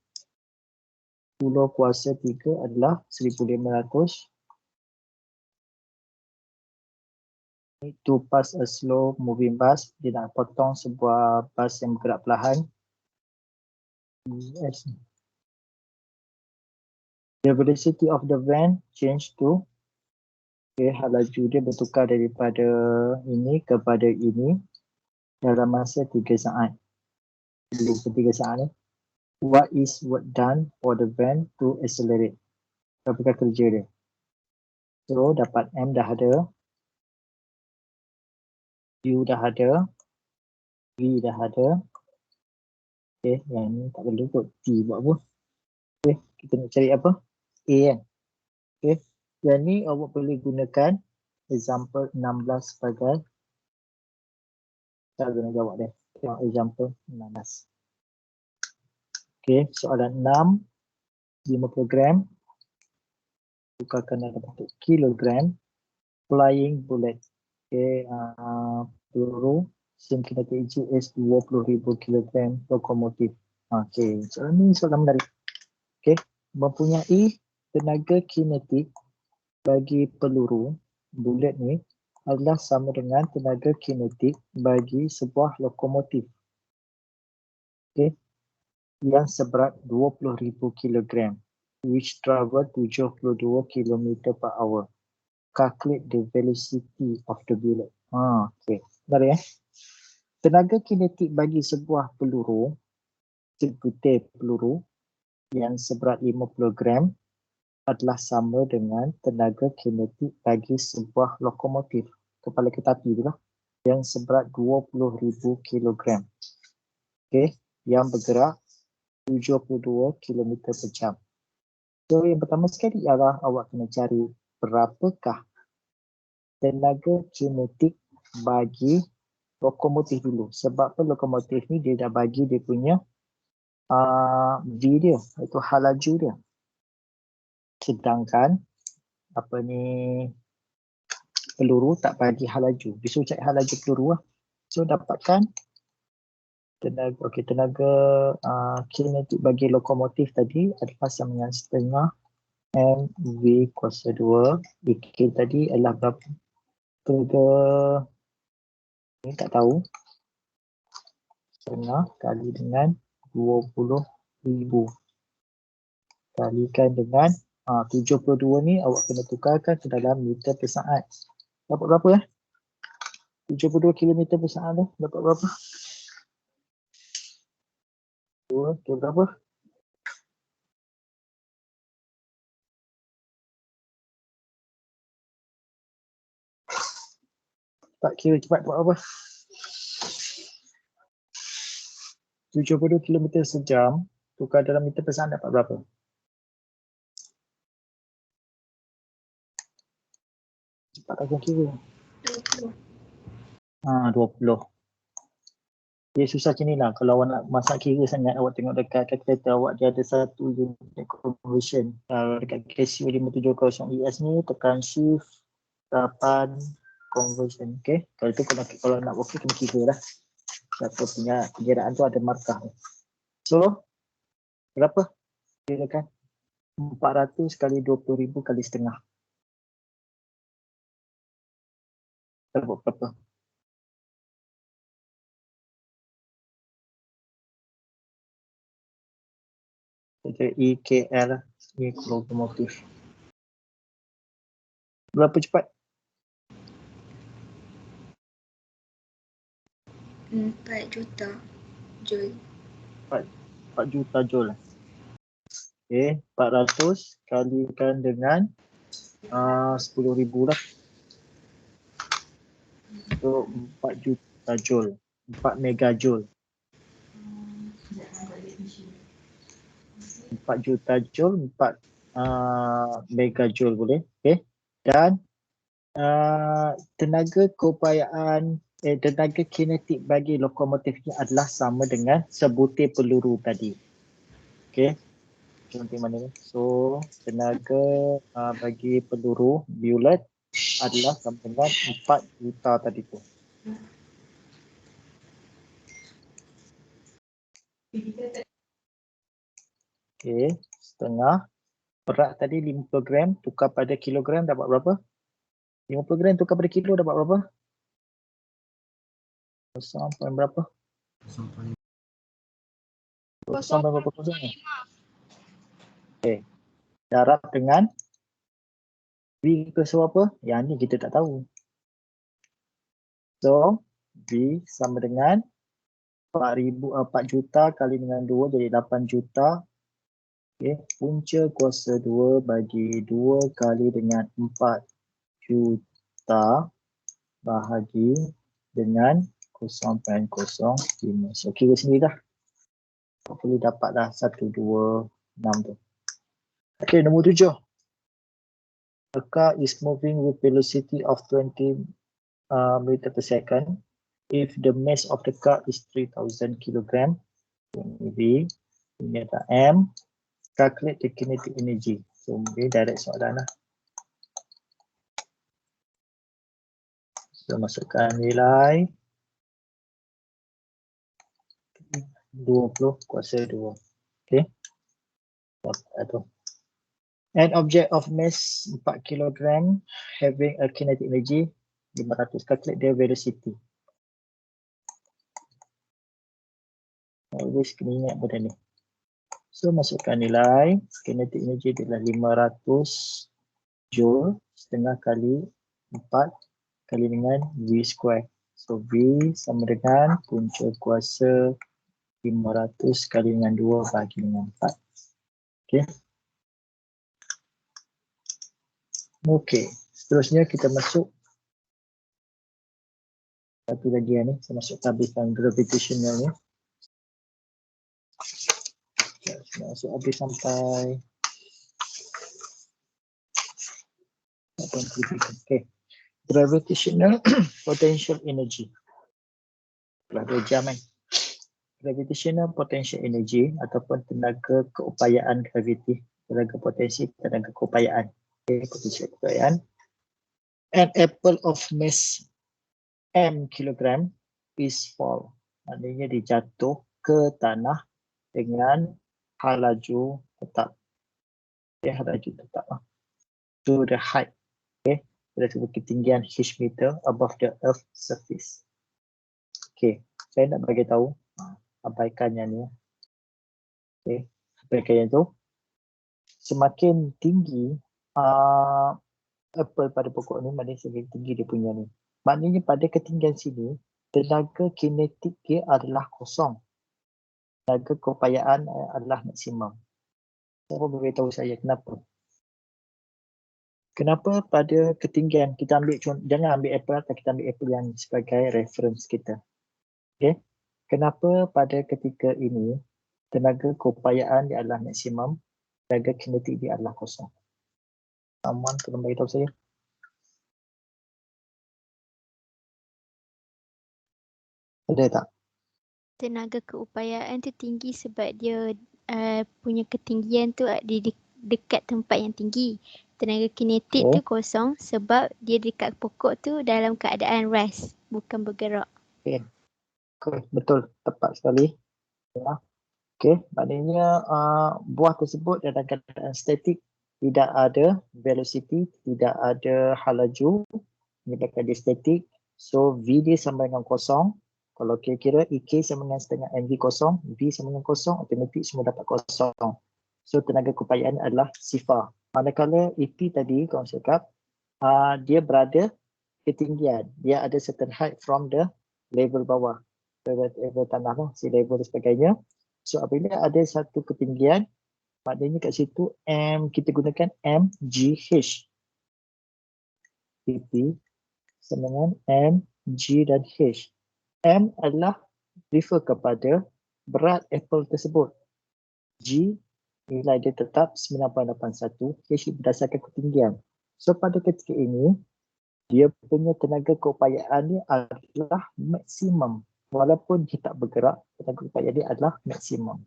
Speaker 1: 10 kuasa 3 adalah 1500. To pass a slow moving bus. Dia nak potong sebuah bus yang bergerak perlahan. Yes. The velocity of the van change to laju dia bertukar daripada ini kepada ini dalam masa 3 saat. 3 saat ni. What is work done for the van to accelerate? Berapakah kerja dia? So dapat M dah ada. U dah ada. V dah ada. Okay, yang ni tak perlu kot. T buat apa? Okay, kita nak cari apa? A kan? Okay, yang ni awak boleh gunakan example 16 sebagai cara guna jawab dia. Tengok example 16. Okay, soalan 6. 50 gram. Tukarkan dalam bentuk kilogram. Flying bullet. Okay, peluru. Sim kinetic energy is 20,000 kilogram lokomotif. Okay, soalan ni soalan menarik. Okay, mempunyai tenaga kinetik bagi peluru bullet ni adalah sama dengan tenaga kinetik bagi sebuah lokomotif. Okay, yang seberat 20,000 kilogram which travel 72 km per hour. calculate the velocity of the bullet. Okay. Mari tenaga kinetik bagi sebuah peluru, sebutir peluru yang seberat 50 gram adalah sama dengan tenaga kinetik bagi sebuah lokomotif kepala kereta api itulah yang seberat 20,000 kilogram. Okey, yang bergerak 72 km per jam. So yang pertama sekali ialah awak kena cari berapakah tenaga kinetik bagi lokomotif dulu. Sebab apa lokomotif ni dia dah bagi dia punya V dia, iaitu hal laju dia. Sedangkan apa ni peluru tak bagi hal laju. Disuruh cari hal laju peluru lah. So dapatkan tenaga kinetik bagi lokomotif tadi adalah sama dengan setengah mv kuasa 2. IK tadi adalah berapa? Tenaga ni tak tahu. Setengah kali dengan 20,000 kalikan dengan 72 ni awak kena tukarkan ke dalam meter per saat. Dapat berapa 72 km per saat tu dapat berapa? Okay, berapa? Cepat kira cepat buat apa? 72 km sejam tukar dalam meter per saat dapat berapa? Cepat aku kira. 20. Dia susah macam ni lah. Kalau awak nak masak kira sangat, awak tengok dekat kalkulator awak dia ada satu unit conversion. Dekat Casio 570 ES ni tekan shift 8 conversion. Okay. Kalau tu kalau nak okey kena kira lah. Satu punya penjiraan tu ada markah. So, berapa? Kirakan 400 kali 20,000 kali setengah. Dapat berapa? Jadi IKL ni lokomotif. Berapa cepat?
Speaker 4: 4 juta joule.
Speaker 1: 4 juta joule. Okay, 400 kalikan dengan 10,000 lah. So 4 juta joule. 4 megajoule. 4 juta joule, 4 megajoule boleh. Okay. Dan tenaga keupayaan tenaga kinetik bagi lokomotifnya adalah sama dengan sebutir peluru tadi. Okey. Contoh mana ni? So, tenaga bagi peluru bullet adalah sama dengan 4 juta tadi tu. Okey, setengah. Berat tadi 50 gram tukar pada kilogram dapat berapa? 50 gram tukar pada kilo dapat berapa? Kosong poin berapa? Kosong poin berapa kosong ni? Okay. Darab dengan V kuasa apa? Yang ni kita tak tahu. So, V sama dengan 4 juta kali dengan 2 jadi 8 juta. Okay. Punca kuasa 2 bagi 2 kali dengan 4 juta bahagi dengan 0.05. So kira sendiri dah. Boleh dapat dah 1, 2, 6 tu. Okay, nombor 7. A car is moving with velocity of 20 meter per second. If the mass of the car is 3,000 kg, V, ini ada M, calculate the kinetic energy. So, ini direct soalan lah. So, masukkan nilai 20 kuasa 2. Okay. Dapat tu. An object of mass 4 kg having a kinetic energy 500. Calculate their velocity. Always kena ingat benda ni. So, masukkan nilai kinetic energy adalah 500 joule setengah kali 4 kali dengan V square. So V sama dengan punca kuasa 500 kali dengan 2 bagi dengan 4. Okey. Okey, seterusnya kita masuk satu lagi ni, saya masuk tabisan gravitational ni. Saya masuk habis sampai okay. Gravitational potential energy. Telah 2 jam kan. Gravitational potential energy ataupun tenaga keupayaan graviti, tenaga potensi, tenaga keupayaan. Okay, potensi keupayaan. An apple of mass m kilogram is fall. Maknanya dijatuh ke tanah dengan halaju tetap. Okay, halaju tetap. To the height. Okay, dari sebuah ketinggian h meter above the earth surface. Okay, saya nak bagi tahu abaikannya ni. Okay, abaikannya tu semakin tinggi apple pada pokok ni, maknanya semakin tinggi dia punya ni. Maknanya pada ketinggian sini tenaga kinetik dia adalah kosong. Tenaga keupayaan adalah maksimum. Siapa beritahu saya kenapa? Kenapa pada ketinggian kita ambil contoh, jangan ambil apple atau kita ambil apple yang sebagai reference kita. Okay. Kenapa pada ketika ini tenaga keupayaan dia adalah maksimum, tenaga kinetik dia adalah kosong? Aman, tolong beritahu saya. Ada tak?
Speaker 3: Tenaga keupayaan tu tinggi sebab dia punya ketinggian tu dekat tempat yang tinggi. Tenaga kinetik tu kosong sebab dia dekat pokok tu dalam keadaan rest, bukan bergerak.
Speaker 1: Okay, betul, tepat sekali. Ya. Okay, maknanya buah tersebut dalam keadaan statik, tidak ada velocity, tidak ada halaju, menyebabkan dia statik. So V dia sama dengan kosong. Kalau kira-kira EK sama dengan setengah MV kosong, V sama dengan kosong, automatik semua dapat kosong. So tenaga keupayaan adalah sifar. Manakala EP tadi, kawan cakap, dia berada ketinggian. Dia ada certain height from the level bawah. Level tanah lah, sea level dan sebagainya. So apabila ada satu ketinggian, maknanya kat situ M, kita gunakan MGH. EP sama dengan M, G dan H. M adalah refer kepada berat apple tersebut. G, nilai dia tetap 9.81, H berdasarkan ketinggian. So pada ketika ini, dia punya tenaga keupayaan ni adalah maksimum. Walaupun dia tak bergerak, tenaga keupayaan dia adalah maksimum.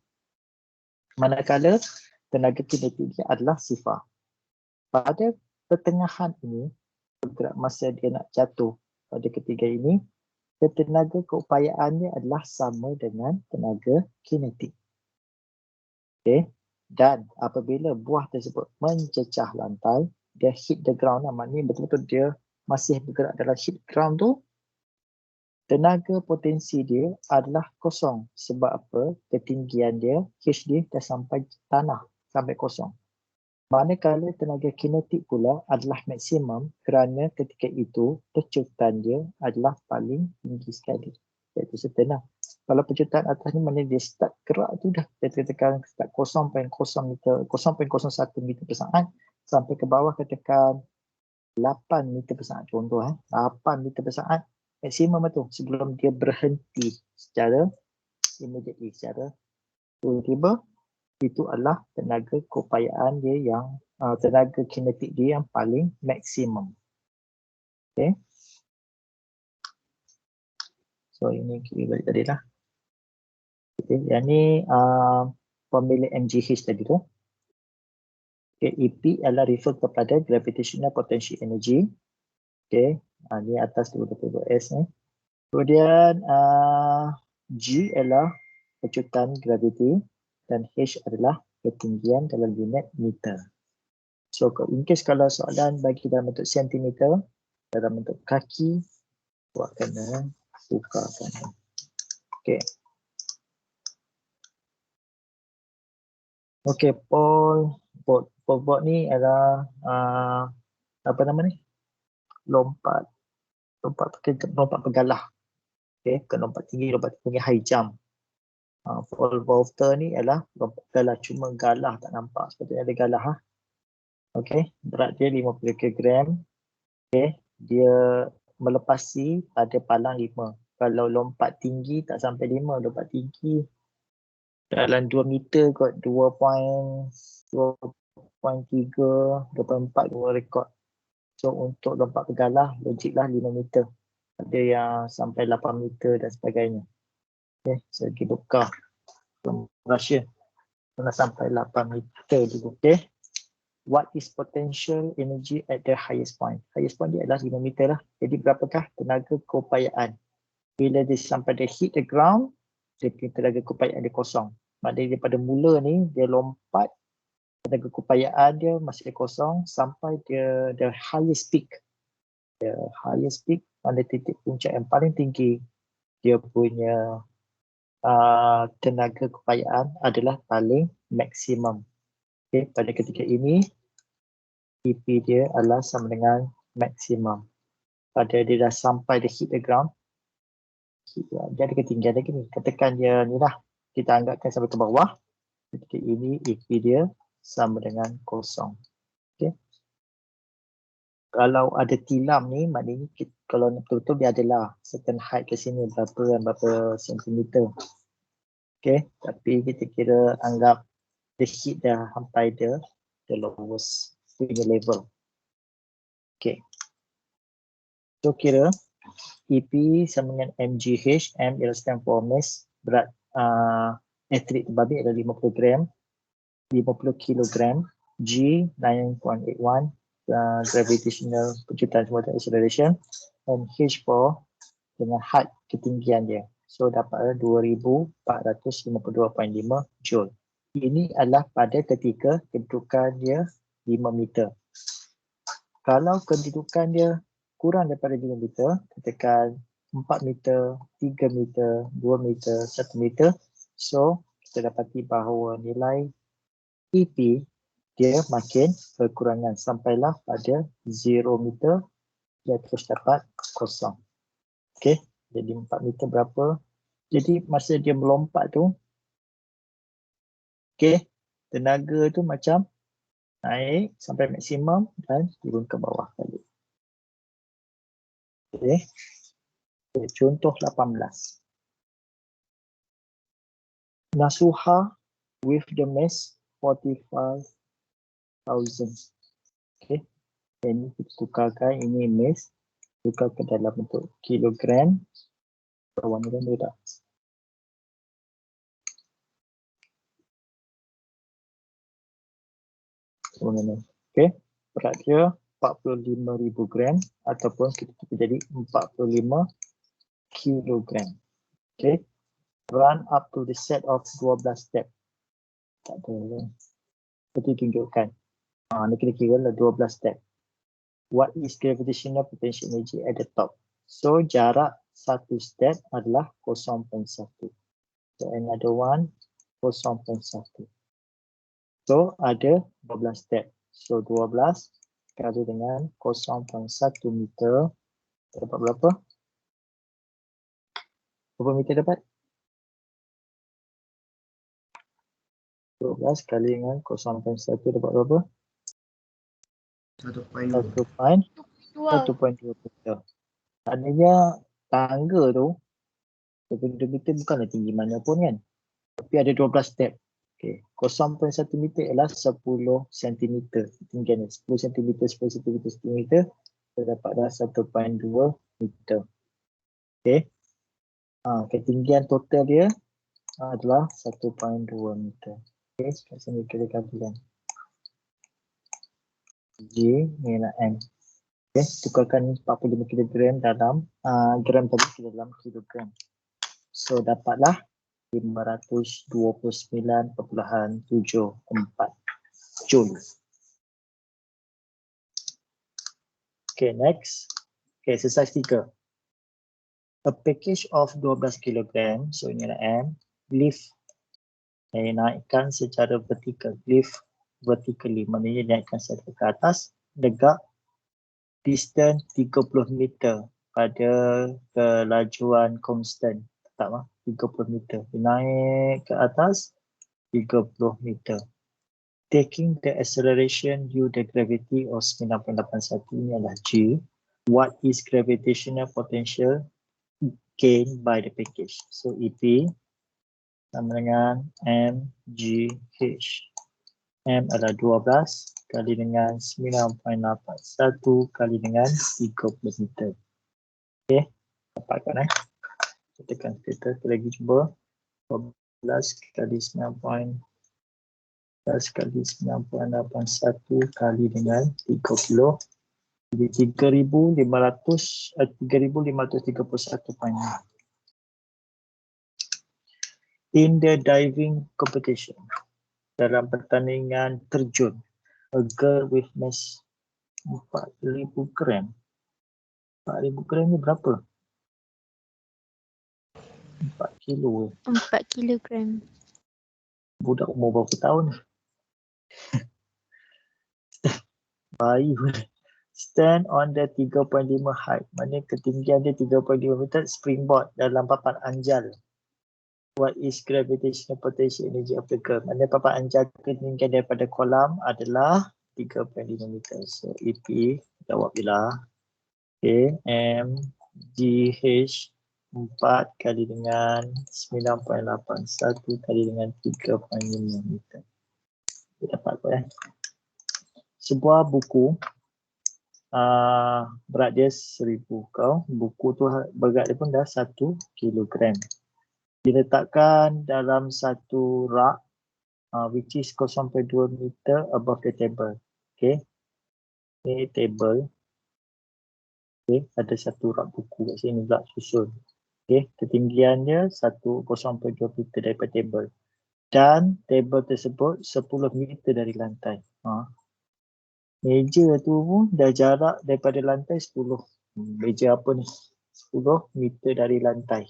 Speaker 1: Manakala tenaga kinetik dia adalah sifar. Pada pertengahan ini, bergerak masa dia nak jatuh pada ketiga ini, tenaga keupayaannya adalah sama dengan tenaga kinetik. Okay. Dan apabila buah tersebut mencecah lantai, dia hit the ground, maknanya betul-betul dia masih bergerak dalam hit ground tu, tenaga potensi dia adalah kosong. Sebab apa? Ketinggian dia, H dia dah sampai tanah, sampai kosong. Manakala tenaga kinetik pula adalah maksimum kerana ketika itu pecutan dia adalah paling tinggi sekali. Iaitu setengah. Kalau pecutan atas ni mana dia start gerak tu dah. Dia tekan start 0.01 meter per saat sampai ke bawah tekan 8 meter per saat. Contoh 8 meter per saat maksimum tu sebelum dia berhenti secara immediately, secara tiba-tiba. Itu adalah tenaga keupayaan dia yang tenaga kinetik dia yang paling maksimum. Okay. So ini kita balik tadi lah. Okay. Yang ni formula MGH tadi tu. Okay. EP adalah refer kepada gravitational potential energy. Okay. Ni atas tu S ni. Kemudian G adalah pecutan graviti. Dan H adalah ketinggian dalam unit meter. So in case kalau soalan bagi dalam bentuk sentimeter, dalam bentuk kaki, buat kena bukakan. Okay. Okay, pole board ni adalah apa nama ni? Lompat pegalah. Okay, ke lompat tinggi high jump. Pole vaulter ni adalah lompat galah, cuma galah tak nampak, sepatutnya ada galah. Okay, berat dia 50 kg. Okay, dia melepasi pada palang 5. Kalau lompat tinggi tak sampai 5, lompat tinggi dalam 2 meter kot, 2.3, 2.4 dua rekod. So untuk lompat pegalah, logiklah 5 meter. Ada yang sampai 8 meter dan sebagainya. Okay, so kita buka Russia. Pernah sampai 8 meter dulu. Okay. What is potential energy at the highest point? Highest point dia adalah 5 meter lah. Jadi berapakah tenaga keupayaan? Bila dia sampai dia hit the ground, dia punya tenaga keupayaan dia kosong. Maknanya daripada mula ni, dia lompat, tenaga keupayaan dia masih kosong sampai dia the highest peak. The highest peak, pada titik puncak yang paling tinggi, dia punya tenaga keupayaan adalah paling maksimum. Okay, pada ketika ini, EP dia adalah sama dengan maksimum. Pada dia dah sampai dia hit the ground, dia ada ketinggian lagi ni. Katakan dia ni lah, kita anggapkan sampai ke bawah. Ketika ini EP dia sama dengan kosong. Okay. Kalau ada tilam ni, maknanya kalau betul-betul dia adalah certain height ke sini, berapa sentimeter. Okay, tapi kita kira anggap the hit dah sampai the lowest punya level. Okay. So kira EP sama dengan MGH, M ialah stand for mass, berat atlet terbabit adalah 50 gram, 50 kilogram, G 9.81, gravitational pejutan water acceleration, and H4 dengan height ketinggian dia. So dapat 2452.5 joule. Ini adalah pada ketika kedudukan dia 5 meter. Kalau kedudukan dia kurang daripada 5 meter, katakan 4 meter, 3 meter, 2 meter, 1 meter. So, kita dapati bahawa nilai EP dia makin berkurangan sampailah pada 0 meter, dia terus dapat kosong. Okay, jadi 4 meter berapa? Jadi masa dia melompat tu, okay, tenaga tu macam naik sampai maksimum dan turun ke bawah balik. Okay. Contoh 18. Nasuha with the mass 45,000. Okay. Ini kita tukarkan, ini mass. Tukar ke dalam bentuk kilogram. Warna dia tak? Okay. Berat dia 45,000 gram ataupun kita jadi 45 kilogram. Okay. Run up to the set of 12 step. Tak ada. Seperti tunjukkan. Ni kita kira lah 12 step. What is gravitational potential energy at the top? So jarak satu step adalah 0.1. So another one 0.1. So ada 12 step. So 12 kali dengan 0.1 meter dapat berapa? Berapa meter dapat? 12 kali dengan 0.1 dapat berapa? 1.2 meter. Maknanya tangga tu 20 meter bukanlah tinggi mana pun kan. Tapi ada 12 step. Okay. 0.1 meter ialah 10 cm ketinggian. 10 cm, 10 cm, 10 meter. Kita dapat dah 1.2 meter. Okay. Ketinggian total dia adalah 1.2 meter. Okay. Kat sini kita kalikan. G ni lah M. Okay. Tukarkan 45 kg dalam gram tadi ke dalam kilogram. So dapatlah 529.74 joule. Okay, next. Okay, exercise 3. A package of 12 kg, so ini adalah M, lift, naikkan secara vertikal, lift vertically, maknanya naikkan secara ke atas, legak distance 30 meter pada kelajuan konstan. Tak mah 30 meter. Dia naik ke atas 30 meter. Taking the acceleration due the gravity of 9.81 ini adalah G. What is gravitational potential gained by the package? So EP sama dengan mgh. M adalah 12 kali dengan 9.81 kali dengan 30 meter. Okey, dapatkan kita tekan kita lagi cuba 12 kali 9.81 kali dengan 30. Jadi 3,531.6. In the diving competition, dalam pertandingan terjun, a girl with mass 4,000 gram. 4,000 gram ni berapa? 4 kilo.
Speaker 3: 4 kilogram.
Speaker 1: Budak umur berapa tahun? Bayi pun. Stand on the 3.5 height. Maknanya ketinggian dia 3.5 meter, springboard dalam papan anjal. What is gravitational potential energy of the girl? Maknanya papan anjal ketinggian daripada kolam adalah 3.5 meter. So EP jawab bila. Okay. mgh 4 kali dengan 9.81 kali dengan 3.5 meter. Kita dapat apa sebuah buku berat dia 1000 kau. Buku tu berat dia pun dah 1 kilogram. Diletakkan dalam satu rak which is 0.2 meter above the table. Okay. Ini table. Okay. Ada satu rak buku kat sini pula susun. Okay. Ketinggian dia 0.2 meter daripada table. Dan table tersebut 10 meter dari lantai. Meja tu pun dah jarak daripada lantai 10. Meja apa ni? 10 meter dari lantai.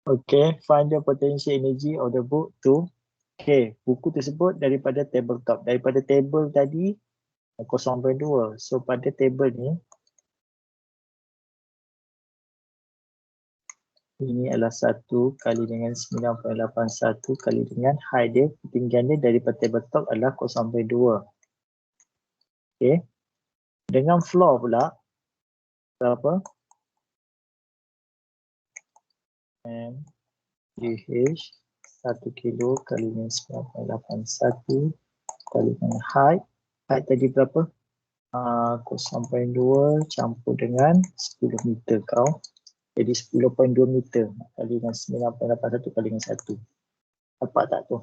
Speaker 1: Okay, find the potential energy of the book to. Okay, buku tersebut daripada tabletop. Daripada table tadi 0.2. So pada table ni, ini adalah 1 kali dengan 9.81 kali dengan height dia, ketinggian dia daripada tabletop adalah 0.2. Okay. Dengan floor pula, berapa? mgh 1 kilo kali dengan 9.81 kali dengan height. Height tadi berapa? 0.2 campur dengan 10 meter kau. Jadi 10.2 meter kali dengan 9.81 kali dengan 1. Dapat tak tu?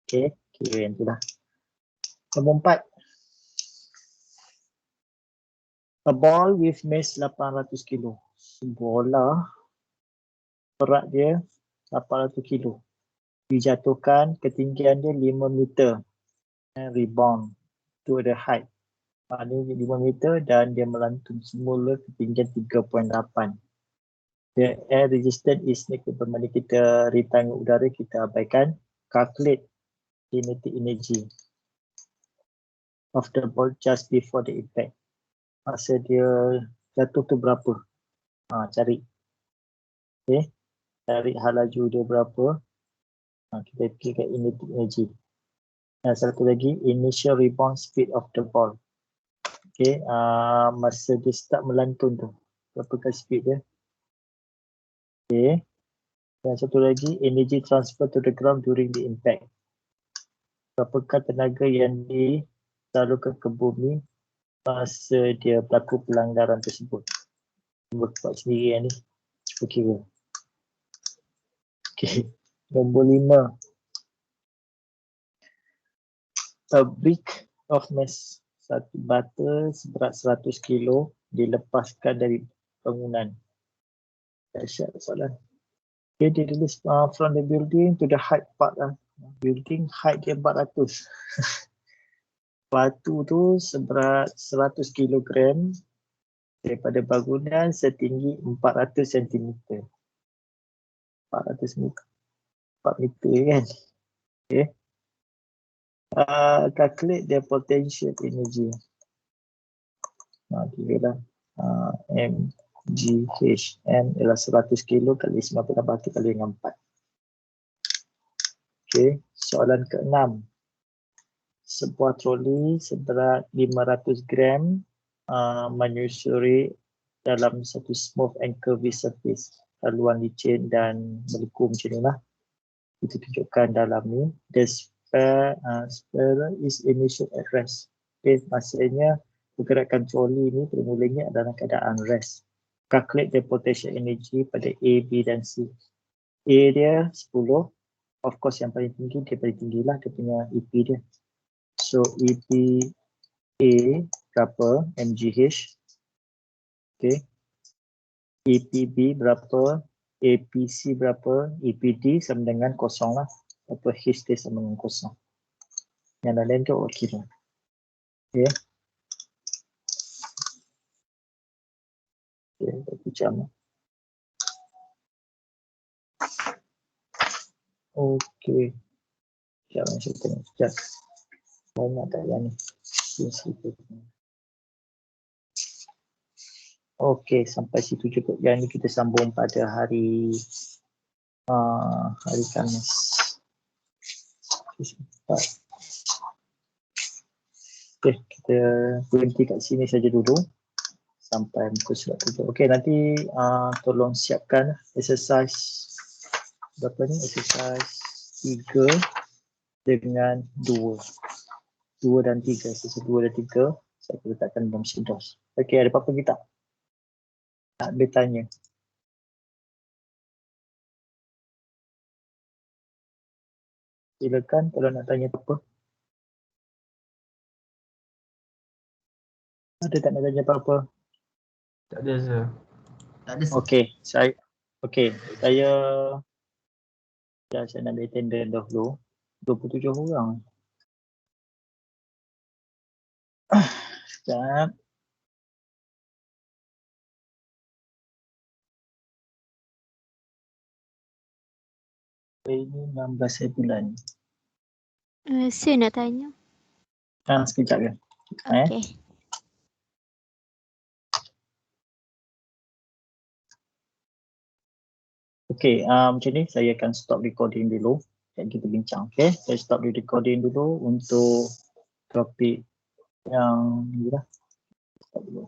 Speaker 1: Okey, kira yang tu lah. Nombor 4. A ball with mass 800 kilo. Bola berat dia 800 kilo. Dijatuhkan, ketinggian dia 5 meter. And rebound to the height. Maknanya 5 meter dan dia melantun semula ketinggian 3.8. The air resistance is negligible. Bila kita rintangan udara, kita abaikan. Calculate kinetic energy of the ball just before the impact. Masa dia jatuh tu berapa? Cari. Okay. Cari hal laju dia berapa. Kita fikirkan kinetic energy. Dan satu lagi, initial rebound speed of the ball. Okay, masa dia start melantun tu, berapakah speed dia? Okay, dan satu lagi, energy transfer to the ground during the impact. Berapakah tenaga yang disalurkan ke bumi masa dia berlaku pelanggaran tersebut? Cuba buat sendiri yang ni, cuba kira. Okay, nombor 5. A brick of mass, satu bata seberat 100 kilo dilepaskan dari bangunan. Dahsyat soalan. Okay, dia release from the building to the height part lah. Building height dia 400. Batu tu seberat 100 kilogram daripada bangunan setinggi 400 cm. 400 meter. 4 meter kan. Okay. Calculate the potential energy. Kira lah. MGH. M ialah 100 kilo kali 90 batu kali dengan 4. Okey, soalan ke-6. Sebuah troli seberat 500 gram menyusuri dalam satu smooth and curvy surface, laluan licin dan melengkung macam ni lah. Kita tunjukkan dalam ni. The sphere is initial at rest. Okay, maksudnya pergerakan troli ni bermulanya dalam keadaan rest. Calculate the potential energy pada A, B dan C. A dia 10. Of course yang paling tinggi, dia paling tinggi lah dia punya EP dia. So EP A berapa? MGH. Okay. EPB berapa? APC berapa? EPD sama dengan kosong lah. Apa H dia sama dengan kosong. Yang lain tu okey lah. Okay. Okay, berapa jam? Okey. Sekejap, saya tengok sekejap. Banyak tak yang ni? Okey, sampai situ cukup. Yang ni kita sambung pada hari Khamis. Okey, kita berhenti kat sini saja dulu sampai muka surat 7. Okey, nanti tolong siapkan exercise berapa ni? Exercise 3 dengan 2. 2 dan 3. Exercise 2 dan 3 saya akan letakkan dalam sidos. Okey, ada apa-apa kita? Tak bertanya. Silakan kalau nak tanya apa-apa. Ada tak nak tanya apa-apa?
Speaker 2: Tak ada, sir. Tak ada, sir.
Speaker 1: Okey, saya nak ambil attendance dahulu. 27 orang. Sekejap. Ini 16 bulan.
Speaker 3: Saya nak tanya.
Speaker 1: Sekejap ya.
Speaker 3: Okay.
Speaker 1: Okey, macam ni saya akan stop recording dulu dan kita bincang. Okey, saya stop the recording dulu untuk topik yang ni lah. Stop dulu.